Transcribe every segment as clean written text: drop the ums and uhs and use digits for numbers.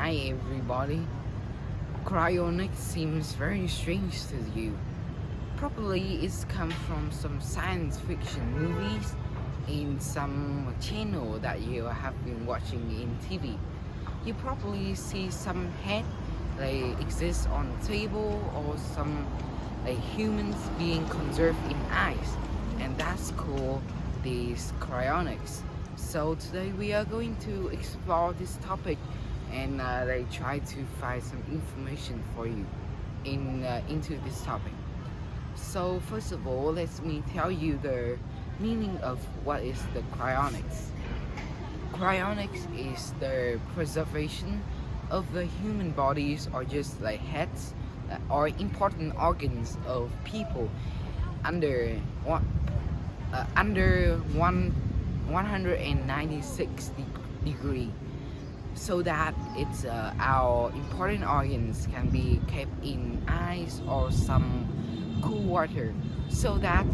Hi everybody. Cryonics seems very strange to you. Probably it's come from some science fiction movies in some channel that you have been watching in TV. You probably see some head like exist on a table or some like humans being conserved in ice, and that's called these cryonics. So today we are going to explore this topic and they try to find some information for you into this topic. So first of all, let me tell you the meaning of what is the cryonics. Cryonics is the preservation of the human bodies or just like heads or important organs of people under under 196 degree, so that it's our important organs can be kept in ice or some cool water, so that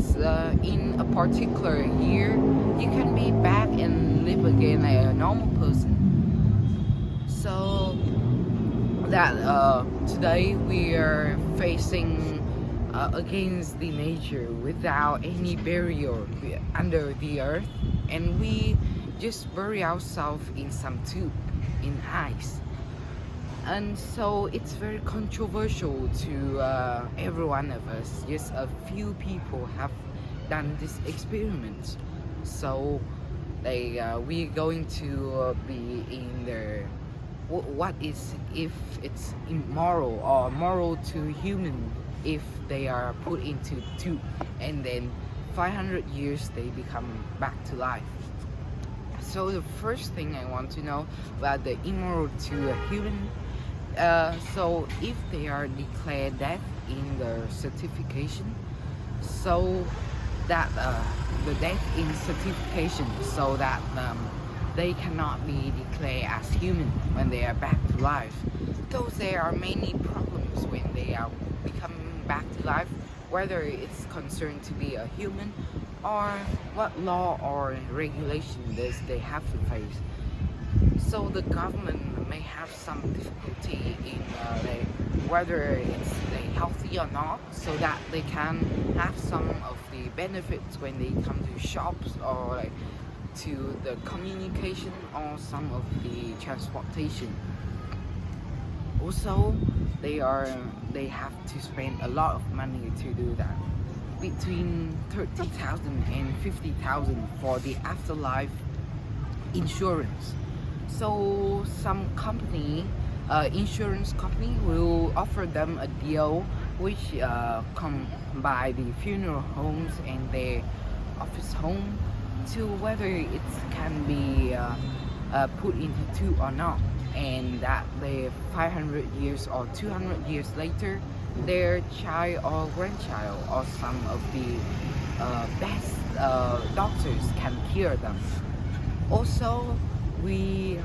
in a particular year you can be back and live again like a normal person. So that today we are facing against the nature without any barrier under the earth, and we just bury ourselves in some tube in ice. And so it's very controversial to every one of us. Just a few people have done this experiment. So we're going to be in the what is if it's immoral or moral to human if they are put into tube and then 500 years they become back to life. So the first thing I want to know about the immoral to a human. So if they are declared dead in the certification, so that the death in certification, so that they cannot be declared as human when they are back to life. Because there are many problems when they are becoming back to life, whether it's concerned to be a human or what law or regulation does they have to face. So the government may have some difficulty in whether it's healthy or not, so that they can have some of the benefits when they come to shops or to the communication or some of the transportation. Also, they have to spend a lot of money to do that, between 30,000 and 50,000 for the afterlife insurance. So some insurance company will offer them a deal which come by the funeral homes and their office home to whether it can be put into two or not, and that the 500 years or 200 years later their child or grandchild or some of the best doctors can cure them. Also, we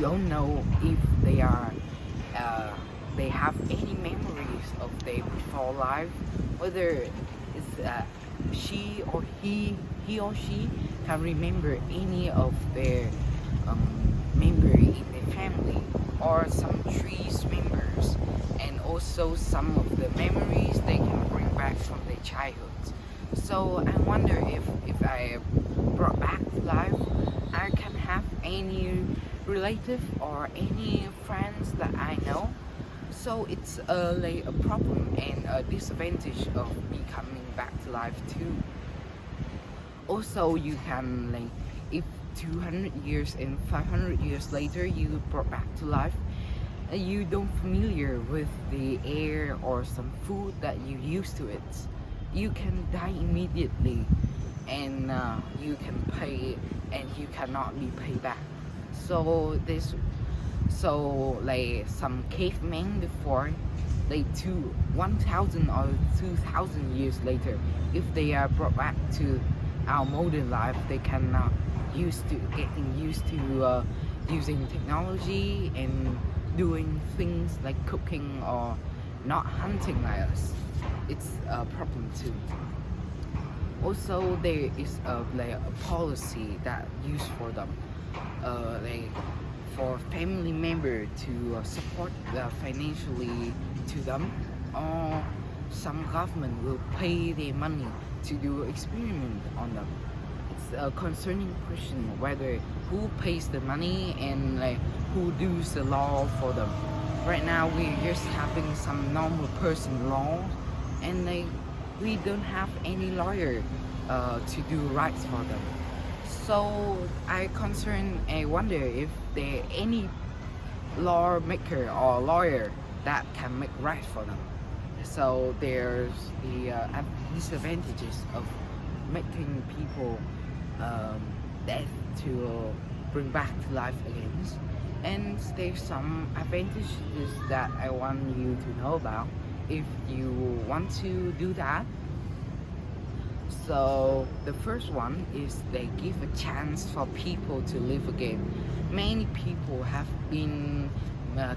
don't know if they have any memories of their before life, whether it's he or she can remember any of their memory in their family or some trees members, and also some of the memories they can bring back from their childhood. So I wonder if I brought back to life, I can have any relative or any friends that I know. So it's a problem and a disadvantage of becoming back to life too. Also, you can if 200 years and 500 years later you brought back to life, you don't familiar with the air or some food that you used to it, you can die immediately, and you can pay and you cannot be paid back. So some cavemen before, 1,000 or 2,000 years later, if they are brought back to our modern life, they cannot getting used to using technology and doing things like cooking or not hunting like us. It's a problem too. Also, there is a policy that used for them. for family member to support financially to them, or some government will pay their money to do experiment on them. It's a concerning question whether who pays the money and like who does the law for them. Right now we're just having some normal person law, and like we don't have any lawyer to do rights for them. So I wonder if there any lawmaker or lawyer that can make right for them. So there's the disadvantages of making people dead to bring back to life again, and there's some advantages that I want you to know about if you want to do that. So the first one is they give a chance for people to live again. Many people have been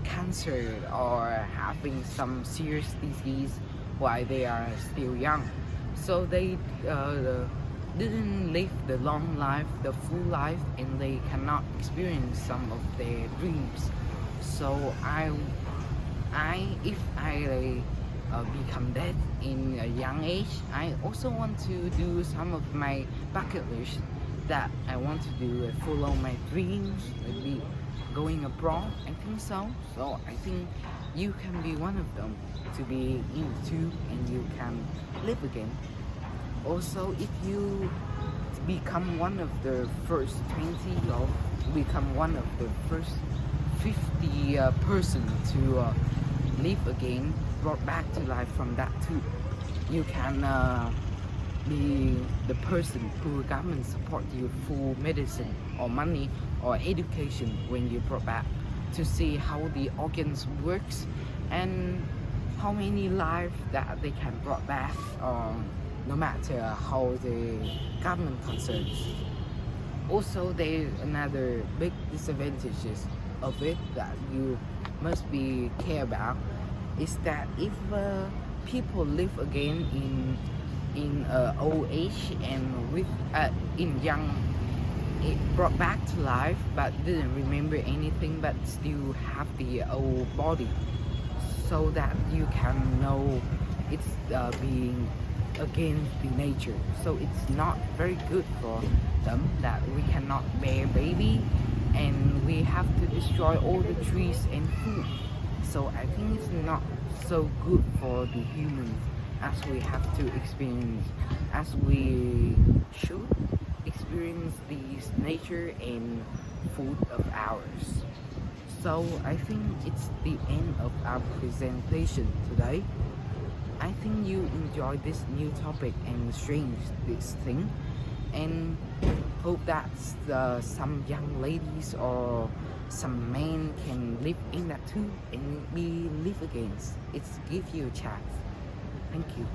cancer or having some serious disease while they are still young. So they didn't live the long life, the full life, and they cannot experience some of their dreams. So if I become dead in a young age, I also want to do some of my bucket list that I want to do, follow my dreams, maybe going abroad. I think so. So I think you can be one of them to be into, and you can live again. Also, if you become one of the first 20 or become one of the first 50 person to live again, brought back to life from that too, you can be the person who government support you for medicine or money or education when you brought back, to see how the organs works and how many lives that they can brought back, no matter how the government concerns. Also, there's another big disadvantages of it that you must be care about, is that if people live again in old age and with in young, it brought back to life but didn't remember anything but still have the old body, so that you can know it's being against the nature. So it's not very good for them that we cannot bear baby and we have to destroy all the trees and food. So I think it's not so good for the humans, as we have to experience, as we should experience this nature and food of ours. So I think it's the end of our presentation today. I think you enjoyed this new topic and strange this thing, and hope that some young ladies or some men can live in that too and be live again. It's give you a chance. Thank you.